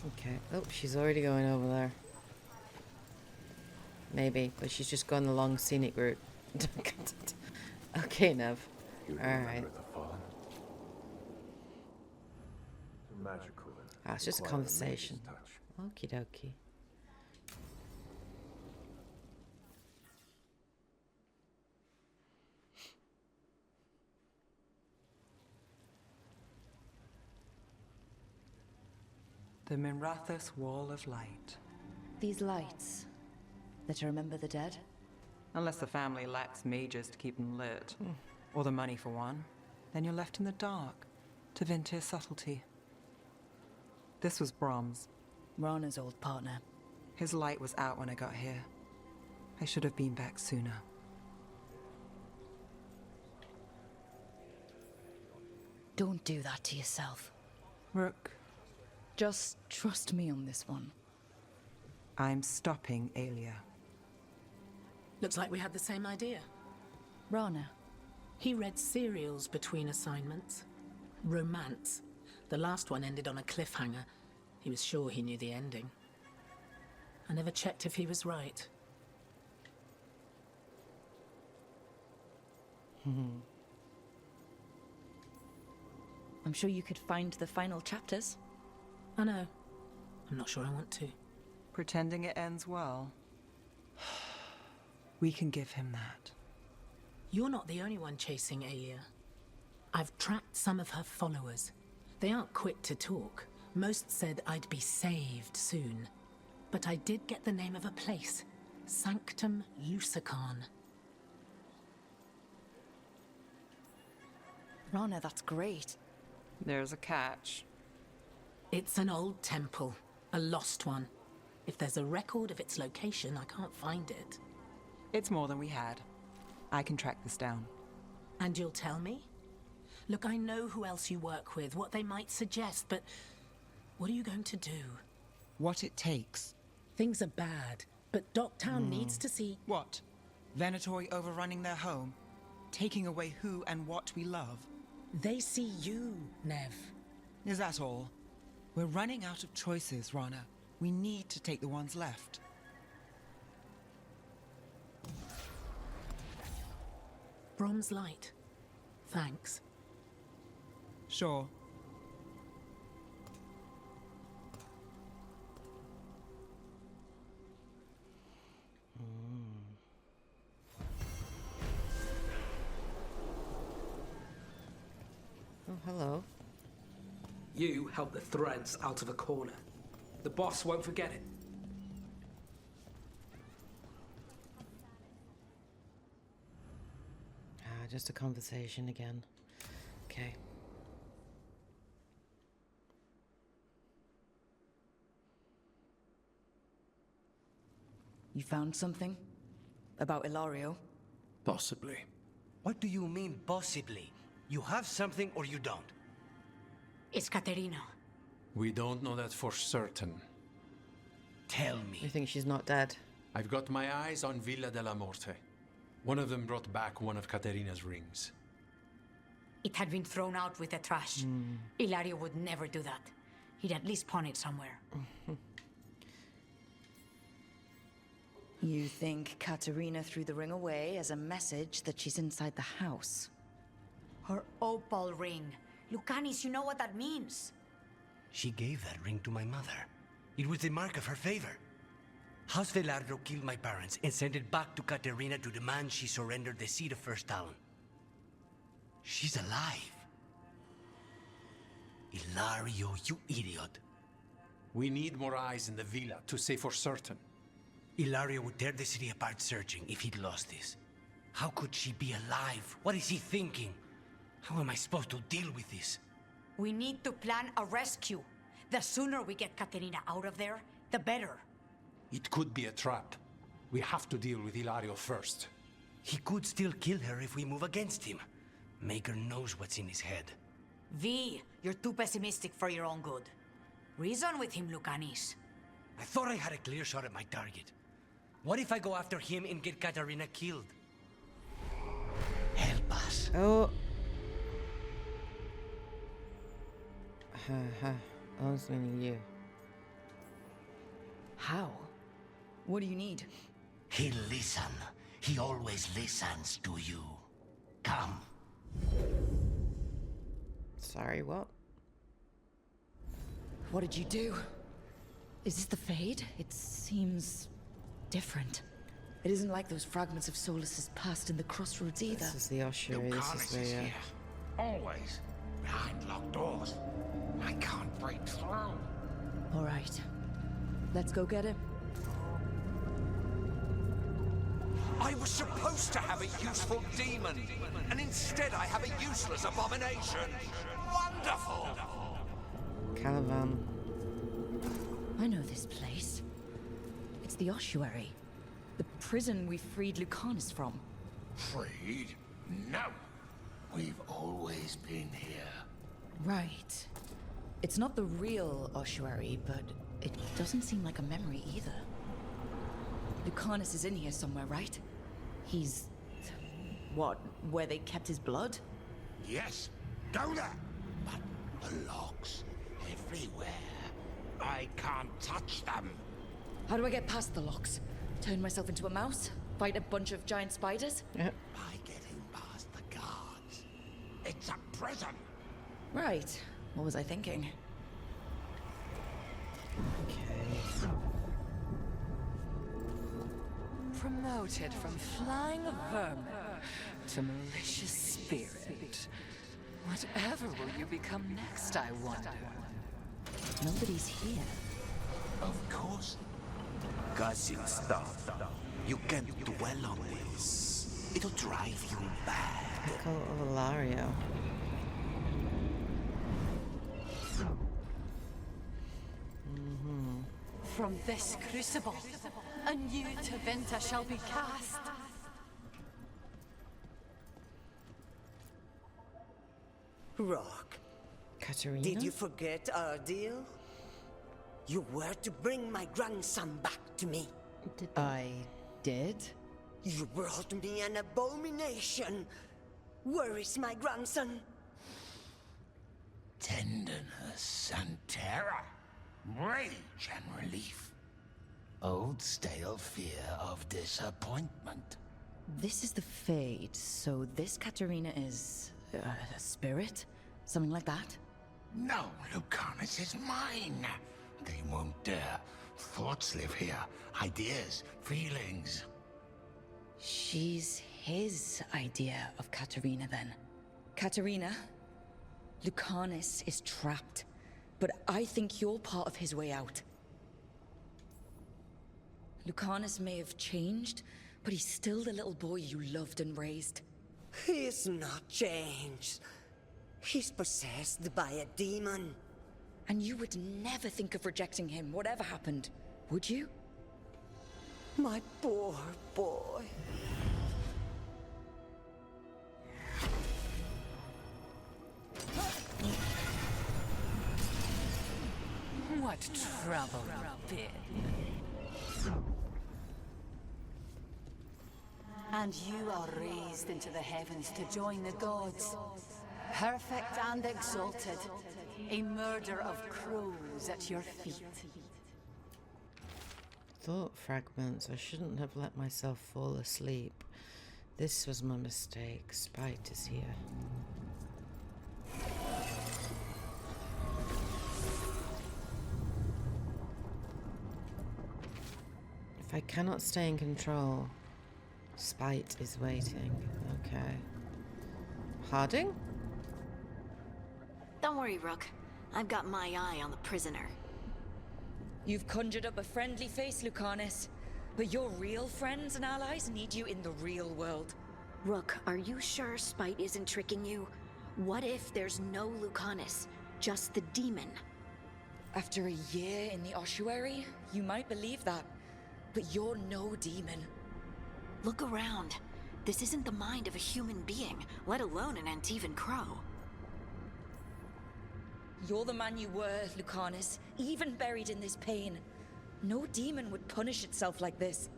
Okay. Oh, she's already going over there. Maybe, but she's just gone the long scenic route. Okay, Nev. Alright. Ah, it's just a conversation. Okie dokie. The Minrathous Wall of Light. These lights, that to remember the dead? Unless the family lacks mages to keep them lit, or the money for one, then you're left in the dark to Ventir's subtlety. This was Brahms. Rana's old partner. His light was out when I got here. I should have been back sooner. Don't do that to yourself. Rook, Just trust me on this one. I'm stopping Aelia. Looks like we had the same idea. Rana. He read serials between assignments. Romance. The last one ended on a cliffhanger. He was sure he knew the ending. I never checked if he was right. I'm sure you could find the final chapters. I know. I'm not sure I want to. Pretending it ends well. We can give him that. You're not the only one chasing Aelia. I've tracked some of her followers. They aren't quick to talk. Most said I'd be saved soon. But I did get the name of a place. Sanctum Lucican. Rana, that's great. There's a catch. It's an old temple. A lost one. If there's a record of its location, I can't find it. It's more than we had. I can track this down. And you'll tell me? Look, I know who else you work with, what they might suggest, but what are you going to do? What it takes. Things are bad, but Docktown needs to see... What? Venatori overrunning their home? Taking away who and what we love? They see you, Nev. Is that all? We're running out of choices, Rana. We need to take the ones left. Brom's light. Thanks. Sure. Oh, hello. You helped the threads out of a corner. The boss won't forget it. Ah, just a conversation again. Okay. You found something? About Ilario? Possibly. What do you mean, possibly? You have something or you don't? It's Katerina. We don't know that for certain. Tell You me. think she's not dead? I've got my eyes on Villa della Morte. One of them brought back one of Caterina's rings. It had been thrown out with the trash. Ilario would never do that. He'd at least pawn it somewhere. You think Katerina threw the ring away as a message that she's inside the house? Her opal ring. Lucanis, you know what that means. She gave that ring to my mother. It was the mark of her favor. House Velardo killed my parents and sent it back to Katerina to demand she surrender the seat of First Talon. She's alive. Ilario, you idiot. We need more eyes in the villa to say for certain. Ilario would tear the city apart searching if he'd lost this. How could she be alive? What is he thinking? How am I supposed to deal with this? We need to plan a rescue. The sooner we get Katerina out of there, the better. It could be a trap. We have to deal with Ilario first. He could still kill her if we move against him. Maker knows what's in his head. V, you're too pessimistic for your own good. Reason with him, Lucanis. I thought I had a clear shot at my target. What if I go after him and get Katarina killed? Help us. Oh. Haha. I was meaning you. How? What do you need? He'll listen. He always listens to you. Come. Sorry, what? What did you do? Is this the Fade? It seems different. It isn't like those fragments of Solus's past in the crossroads either. This is the ossuary. This is where here. Always. Behind locked doors. I can't break through. All right. Let's go get him. I was supposed to have a useful demon, and instead I have a useless abomination. Wonderful! Calavan. I know this place. It's the ossuary. The prison we freed Lucanus from. Freed? No. We've always been here. Right. It's not the real ossuary, but it doesn't seem like a memory either. Lucanus is in here somewhere, right? He's... what, where they kept his blood? Yes, go there. But the locks everywhere. I can't touch them. How do I get past the locks? Turn myself into a mouse? Fight a bunch of giant spiders? Yep. By getting past the guards. It's a prison. Right. What was I thinking? Okay. Promoted from flying vermin to malicious spirit. Whatever will you become next, I wonder? Nobody's here. Of course. Guzzing stuff. You can't dwell on this. It'll drive you mad. Echo of Ilario. From this crucible, a new Tevinter shall be cast. Rook, Katerina? did you forget our deal? You were to bring my grandson back to me. I did? You brought me an abomination. Where is my grandson? Tenderness and terror. Rage and relief. Old stale fear of disappointment. This is the Fade, so this Katerina is... a spirit? Something like that? No, Lucanus is mine. They won't dare. Thoughts live here. Ideas, feelings. She's his idea of Katerina, then. Katerina, Lucanus is trapped, but I think you're part of his way out. Lucanus may have changed, but he's still the little boy you loved and raised. He's not changed. He's possessed by a demon. And you would never think of rejecting him, whatever happened, would you? My poor boy. What trouble you've been. And you are raised into the heavens to join the gods. Perfect and exalted. A murder of crows at your feet. Thought fragments. I shouldn't have let myself fall asleep. This was my mistake. Spite is here. If I cannot stay in control, Spite is waiting. Okay. Harding? Don't worry, Rook. I've got my eye on the prisoner. You've conjured up a friendly face, Lucanus. But your real friends and allies need you in the real world. Rook, are you sure Spite isn't tricking you? What if there's no Lucanus, just the demon? After a year in the ossuary, you might believe that. But you're no demon. Look around. This isn't the mind of a human being, let alone an Antivan crow. You're the man you were, Lucanus, even buried in this pain. No demon would punish itself like this.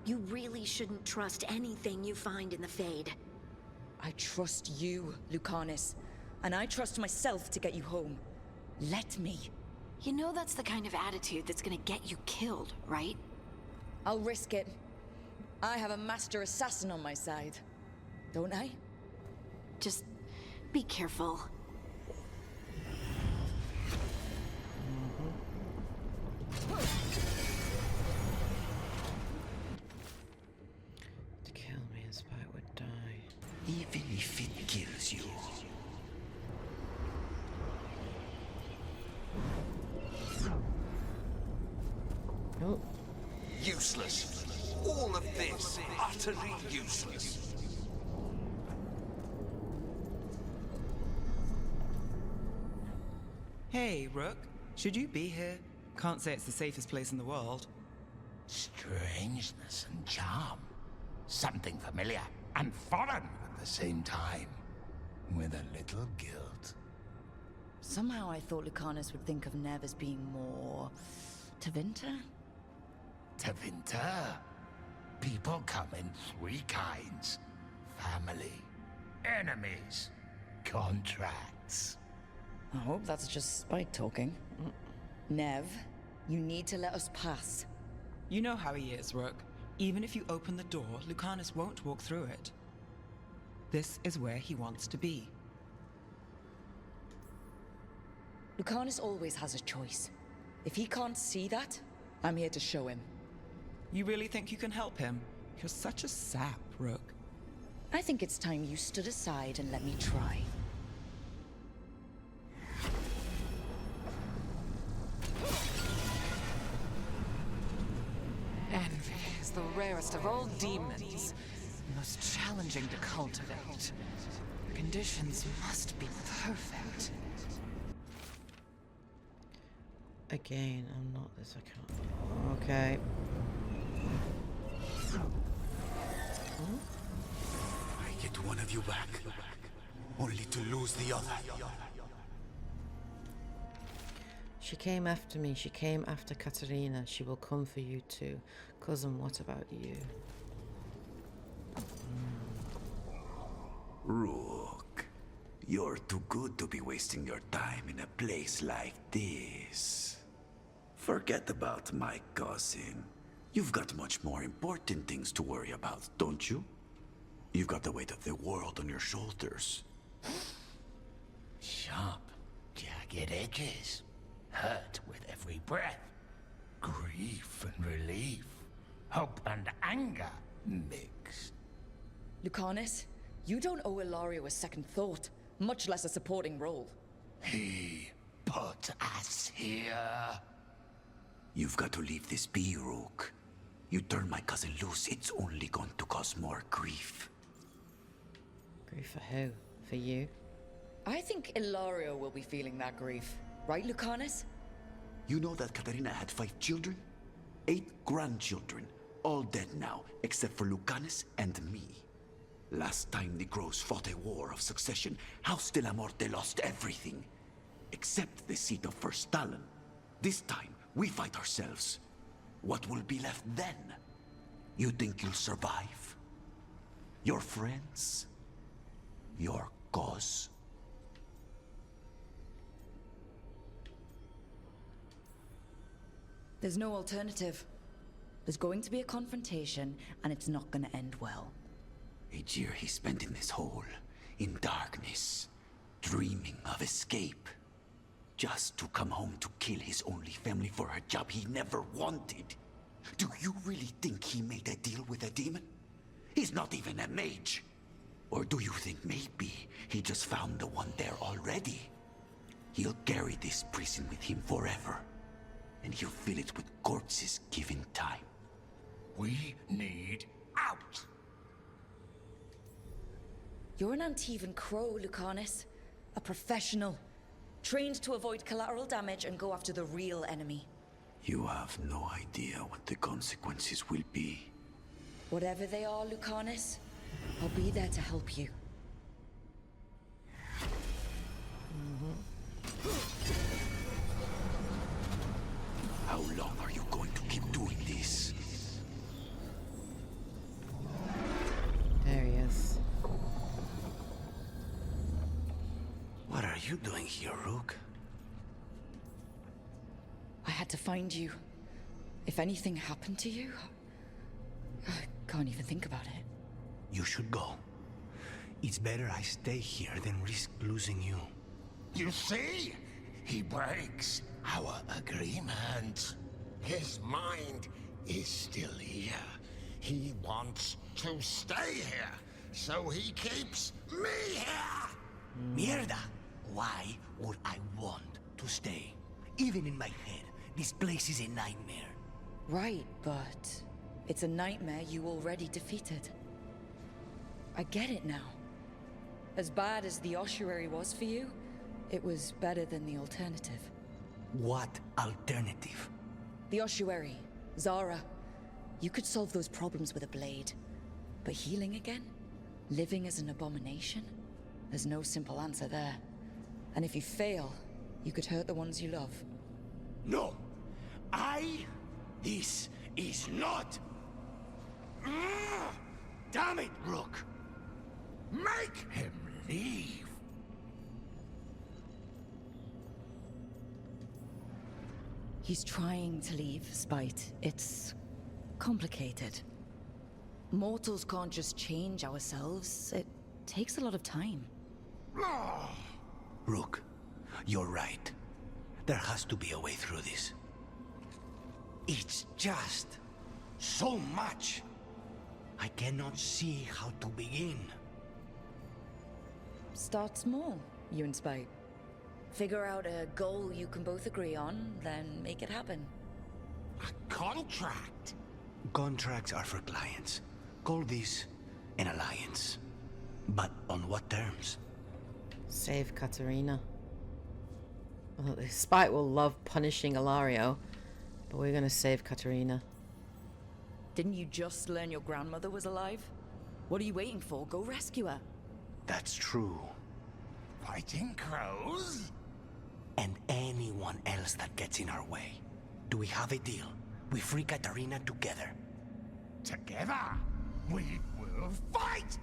You really shouldn't trust anything you find in the Fade. I trust you, Lucanus. And I trust myself to get you home. Let me. You know that's the kind of attitude that's gonna get you killed, right? I'll risk it. I have a master assassin on my side. Don't I? Just be careful. To kill me, a spy would die. Even if it kills you. Oh. Useless. All of this, utterly useless. Hey, Rook. Should you be here? Can't say it's the safest place in the world. Strangeness and charm. Something familiar and foreign at the same time. With a little guilt. Somehow I thought Lucanus would think of Nev as being more... Tevinter? Tevinter. People come in three kinds. Family. Enemies. Contracts. I hope that's just Spike talking. Nev, you need to let us pass. You know how he is, Rook. Even if you open the door, Lucanus won't walk through it. This is where he wants to be. Lucanus always has a choice. If he can't see that, I'm here to show him. You really think you can help him? You're such a sap, Rook. I think it's time you stood aside and let me try. Envy is the rarest of all demons, most challenging to cultivate. The conditions must be perfect. Again, I'm not this account. Okay. I get one of you back, only to lose the other. She came after me. She came after Katerina. She will come for you too. Cousin, what about you? Rook, you're too good to be wasting your time in a place like this. Forget about my cousin. You've got much more important things to worry about, don't you? You've got the weight of the world on your shoulders. Sharp, jagged edges. Hurt with every breath. Grief and relief. Hope and anger mixed. Lucanus, you don't owe Ilario a second thought, much less a supporting role. He put us here. You've got to leave this be, Rook. You turn my cousin loose, it's only going to cause more grief. Grief for who? For you? I think Ilario will be feeling that grief. Right, Lucanus? You know that Katerina had 5 children? 8 grandchildren. All dead now, except for Lucanus and me. Last time the Crows fought a war of succession, House de la Morte lost everything. Except the seat of First Talon. This time, we fight ourselves. What will be left then? You think you'll survive? Your friends? Your cause? There's no alternative. There's going to be a confrontation, and it's not going to end well. A year he spent in this hole, in darkness, dreaming of escape. Just to come home to kill his only family for a job he never wanted. Do you really think he made a deal with a demon? He's not even a mage. Or do you think maybe he just found the one there already? He'll carry this prison with him forever. And he'll fill it with corpses given time. We need out! You're an Antivan crow, Lucanus. A professional. Trained to avoid collateral damage and go after the real enemy. You have no idea what the consequences will be. Whatever they are, Lucanus, I'll be there to help you. How long are you going to keep doing this? There he is. What are you doing here, Rook? to find you. If anything happened to you, I can't even think about it. You should go. It's better I stay here than risk losing you. You see? He breaks our agreement. His mind is still here. He wants to stay here, so he keeps me here! Mierda! Why would I want to stay? Even in my head, this place is a nightmare. Right, but it's a nightmare you already defeated. I get it now. As bad as the ossuary was for you, it was better than the alternative. What alternative? The ossuary, Zara. You could solve those problems with a blade. But healing again? Living as an abomination? There's no simple answer there. And if you fail, you could hurt the ones you love. No! This is not... Damn it, Rook! Make him leave! He's trying to leave, Spite. It's complicated. Mortals can't just change ourselves. It takes a lot of time. Rook, you're right. There has to be a way through this. It's just so much. I cannot see how to begin. Start small, you and Spite. Figure out a goal you can both agree on, then make it happen. A contract? Contracts are for clients. Call this an alliance. But on what terms? Save Katarina. Well, Spite will love punishing Ilario, but we're gonna save Katarina. Didn't you just learn your grandmother was alive? What are you waiting for? Go rescue her. That's true. Fighting crows? And anyone else that gets in our way. Do we have a deal? We free Katarina together. Together, we will fight!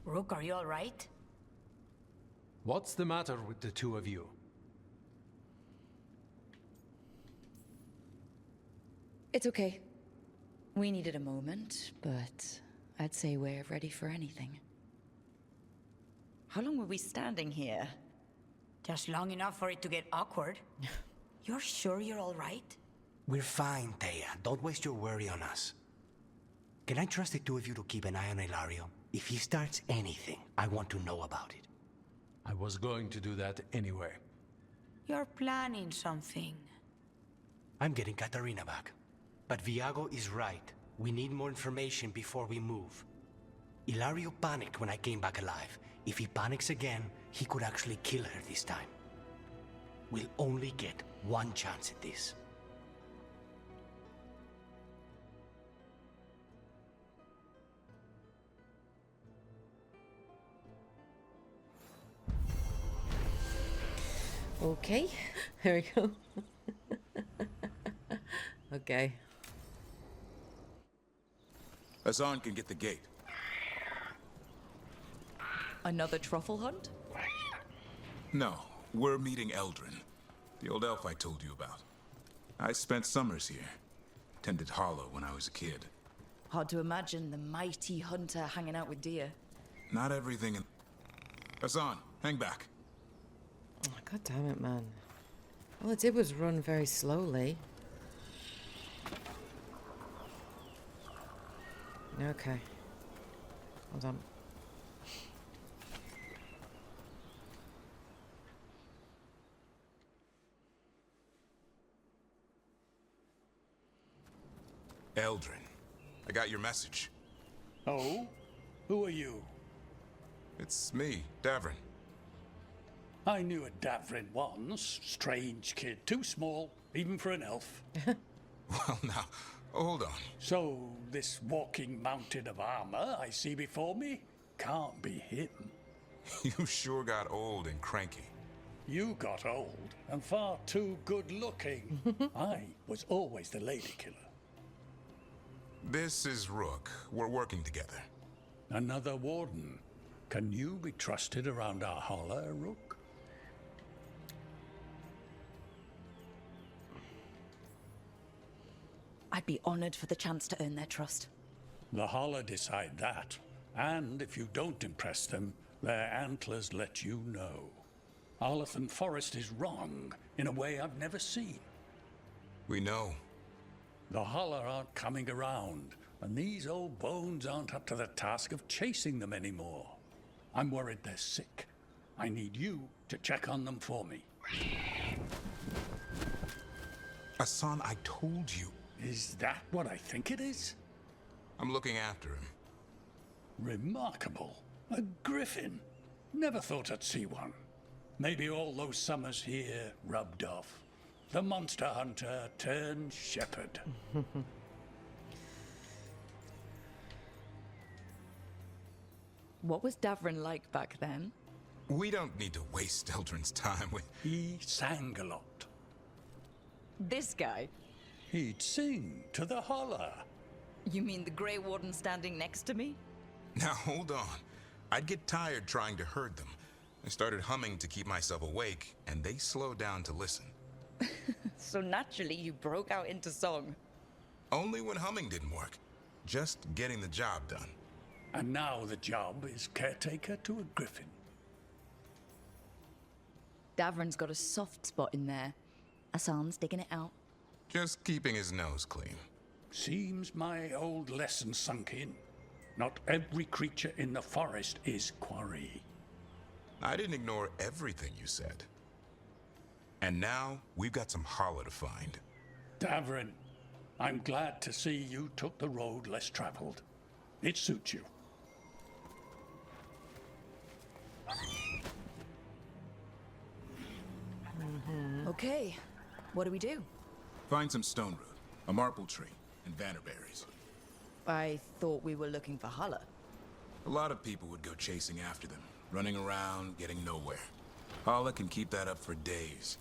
Rook, are you all right? What's the matter with the two of you? It's okay. We needed a moment, but I'd say we're ready for anything. How long were we standing here? Just long enough for it to get awkward. You're sure you're all right? We're fine, Thea. Don't waste your worry on us. Can I trust the two of you to keep an eye on Ilario? If he starts anything, I want to know about it. I was going to do that anyway. You're planning something. I'm getting Katarina back. But Viago is right. We need more information before we move. Ilario panicked when I came back alive. If he panics again, he could actually kill her this time. We'll only get one chance at this. Okay, there we go. Okay. Hassan can get the gate. Another truffle hunt? No, we're meeting Eldrin, the old elf I told you about. I spent summers here. Tended Hollow when I was a kid. Hard to imagine the mighty hunter hanging out with deer. Not everything in... Hassan, hang back. Oh, God damn it, man. All it did was run very slowly. Okay. Hold on. Eldrin, I got your message. Oh? Who are you? It's me, Davrin. I knew a Davrin once. Strange kid. Too small, even for an elf. Well, now, hold on. So, this walking mountain of armor I see before me can't be him. You sure got old and cranky. You got old and far too good looking. I was always the lady killer. This is Rook. We're working together. Another warden. Can you be trusted around our holler, Rook? I'd be honored for the chance to earn their trust. The holler decide that. And if you don't impress them, their antlers let you know. Arlathan Forest is wrong in a way I've never seen. We know. The holler aren't coming around, and these old bones aren't up to the task of chasing them anymore. I'm worried they're sick. I need you to check on them for me. Hassan, I told you. Is that what I think it is? I'm looking after him. Remarkable. A griffin. Never thought I'd see one. Maybe all those summers here rubbed off. The monster hunter turned shepherd. What was Davrin like back then? We don't need to waste Eldrin's time with... He sang a lot. This guy? He'd sing to the holler. You mean the Grey Warden standing next to me? Now, hold on. I'd get tired trying to herd them. I started humming to keep myself awake, and they slowed down to listen. So naturally, you broke out into song. Only when humming didn't work. Just getting the job done. And now the job is caretaker to a griffin. Davrin's got a soft spot in there. Hassan's digging it out. Just keeping his nose clean. Seems my old lesson sunk in. Not every creature in the forest is quarry. I didn't ignore everything you said. And now, we've got some holler to find. Davrin, I'm glad to see you took the road less traveled. It suits you. Okay, what do we do? Find some stone root, a marple tree, and vannerberries. I thought we were looking for Holler. A lot of people would go chasing after them, running around, getting nowhere. Holla can keep that up for days.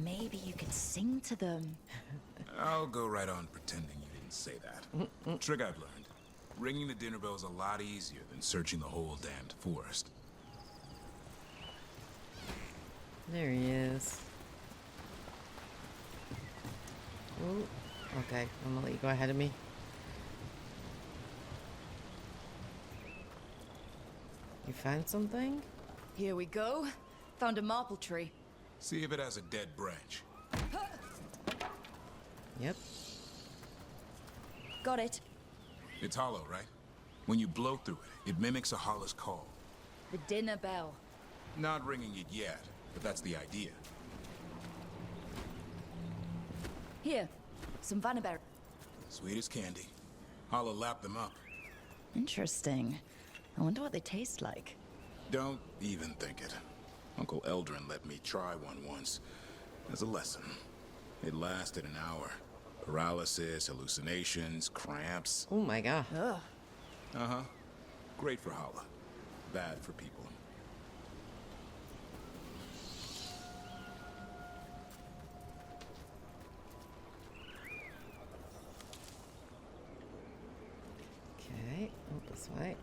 Maybe you could sing to them. I'll go right on pretending you didn't say that. Trick I've learned. Ringing the dinner bell's a lot easier than searching the whole damned forest. There he is. Ooh. Okay, I'm gonna let you go ahead of me. You found something? Here we go. Found a marple tree. See if it has a dead branch. Yep. Got it. It's hollow, right? When you blow through it, it mimics a hollow's call. The dinner bell. Not ringing it yet, but that's the idea. Here, some vanneberry. Sweet as candy. Holla lapped them up. Interesting. I wonder what they taste like. Don't even think it. Uncle Eldrin let me try one once. As a lesson. It lasted an hour. Paralysis, hallucinations, cramps. Oh my god. Ugh. Uh-huh. Great for Holla. Bad for people. Okay, oh, this way.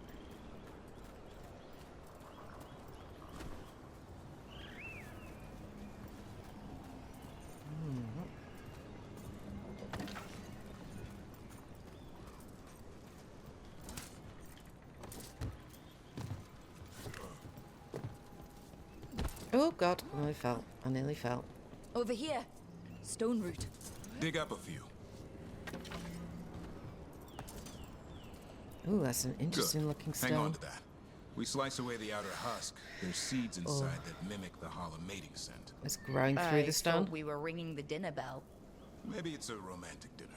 Oh god, I nearly fell. I nearly fell. Over here. Stone root. Dig up a few. Ooh, that's an interesting looking stone. Hang on to that. We slice away the outer husk. There's seeds inside that mimic the Holla mating scent. It's growing through the stone. I thought we were ringing the dinner bell. Maybe it's a romantic dinner.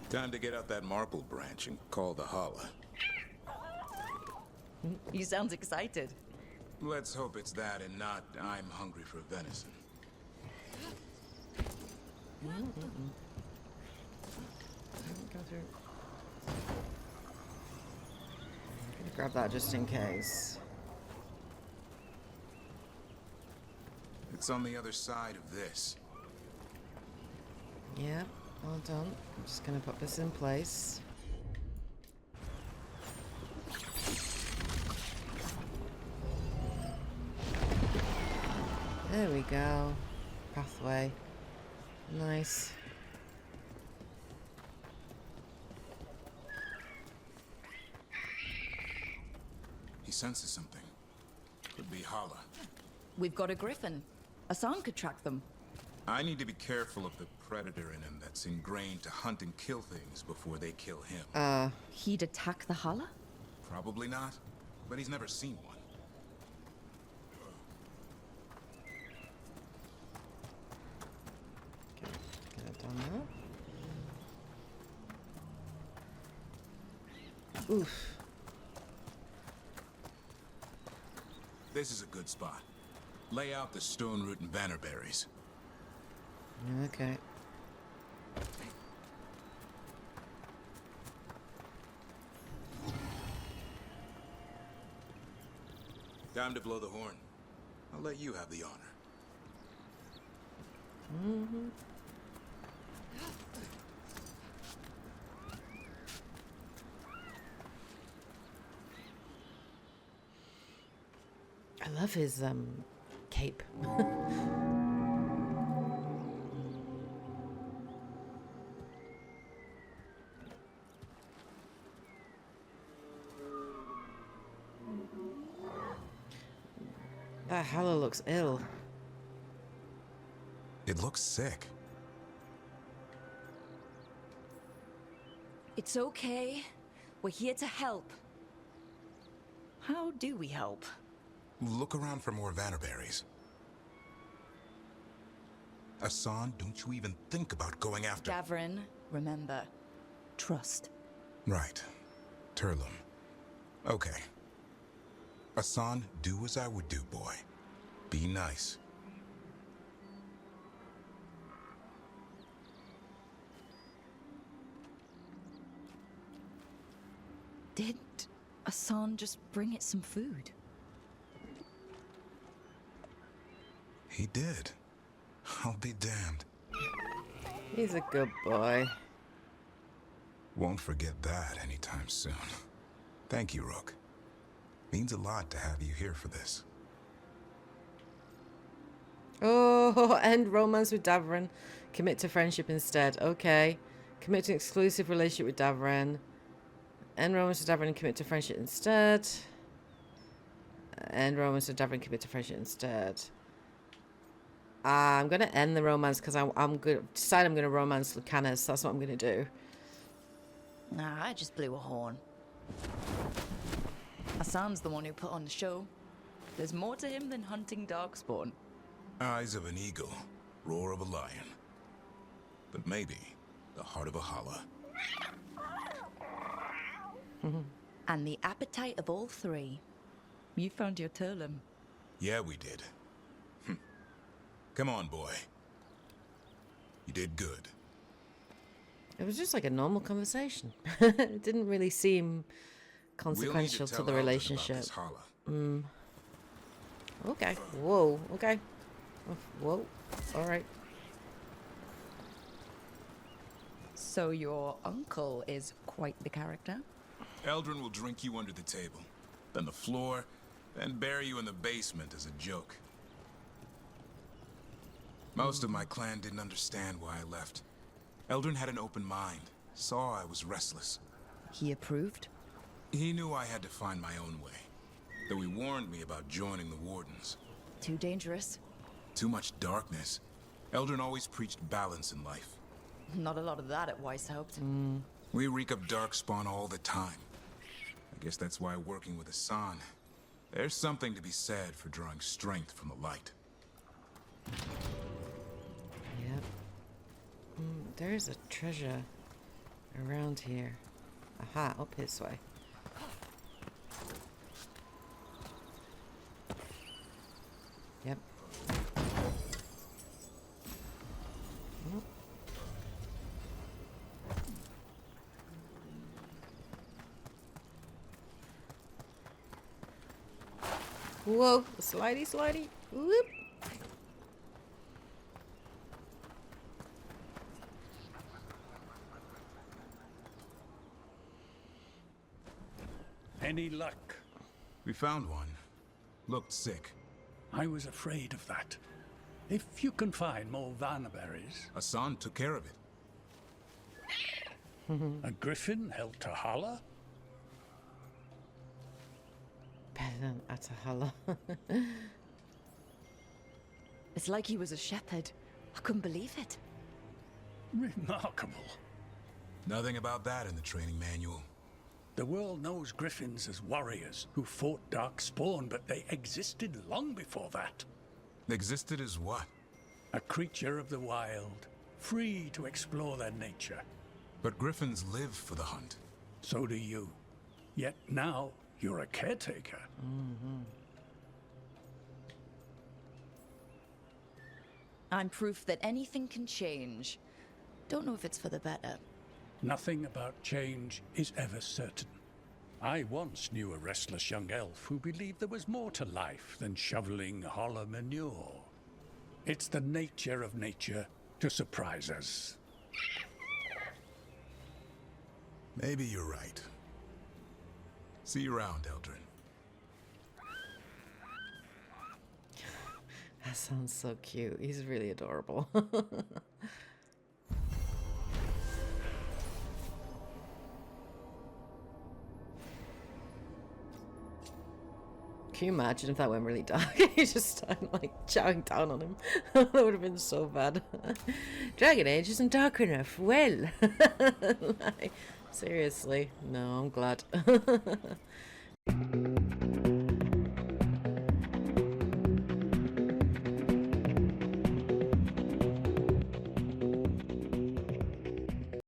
Time to get out that marple branch and call the Holla. You sound excited. Let's hope it's that and not I'm hungry for venison. Go through. I'm gonna grab that just in case. It's on the other side of this. Yeah, well done. I'm just gonna put this in place. There we go. Pathway. Nice. He senses something. Could be Hala. We've got a griffin. Asan could track them. I need to be careful of the predator in him that's ingrained to hunt and kill things before they kill him. He'd attack the Hala? Probably not, but he's never seen one. Get it done now. Oof. This is a good spot. Lay out the stone root and bannerberries. Okay. Time to blow the horn. I'll let you have the honor. Mm-hmm. I love his cape. That Hala looks ill. It looks sick. It's okay. We're here to help. How do we help? Look around for more vannerberries. Asan, don't you even think about going after... Davrin, remember, trust. Right. Turlum. Okay. Asan, do as I would do, boy. Be nice. Did Asan just bring it some food? He did. I'll be damned. He's a good boy. Won't forget that anytime soon. Thank you, Rook. Means a lot to have you here for this. Oh, end romance with Davrin. Commit to friendship instead. Okay. Commit to an exclusive relationship with Davrin. End romance with Davrin and commit to friendship instead. End romance with Davrin and commit to friendship instead. I'm going to end the romance because I'm good. Decide I'm going to romance Lucanus. That's what I'm going to do. Nah, I just blew a horn. Asan's the one who put on the show. There's more to him than hunting darkspawn. Eyes of an eagle, roar of a lion. But maybe the heart of a Hala. And the appetite of all three. You found your Turlum. Yeah, we did. Come on, boy. You did good. It was just like a normal conversation. It didn't really seem consequential to the relationship. Okay. Whoa. Okay. Whoa. All right. So your uncle is quite the character? Eldrin will drink you under the table, then the floor, then bury you in the basement as a joke. Most of my clan didn't understand why I left. Eldrin had an open mind, saw I was restless. He approved? He knew I had to find my own way, though he warned me about joining the Wardens. Too dangerous? Too much darkness. Eldrin always preached balance in life. Not a lot of that at Weishaupt. We reek of darkspawn all the time. I guess that's why working with Asan, there's something to be said for drawing strength from the light. Yep. There's a treasure around here. Aha, up this way. Yep. Whoa, slidey, slidey. Whoop. Any luck? We found one. Looked sick. I was afraid of that. If you can find more vanaberries... Hassan took care of it. A griffin held to holler? Better than Atahala. It's like he was a shepherd. I couldn't believe it. Remarkable. Nothing about that in the training manual. The world knows griffins as warriors who fought Darkspawn, but they existed long before that. Existed as what? A creature of the wild, free to explore their nature. But griffins live for the hunt. So do you. Yet now, you're a caretaker. I'm proof that anything can change. Don't know if it's for the better. Nothing about change is ever certain. I once knew a restless young elf who believed there was more to life than shoveling holler manure. It's the nature of nature to surprise us. Maybe you're right. See you around, Eldrin. That sounds so cute. He's really adorable. Can you imagine if that went really dark? You just started like chowing down on him. That would have been so bad. Dragon Age isn't dark enough. Well, like, seriously, no, I'm glad.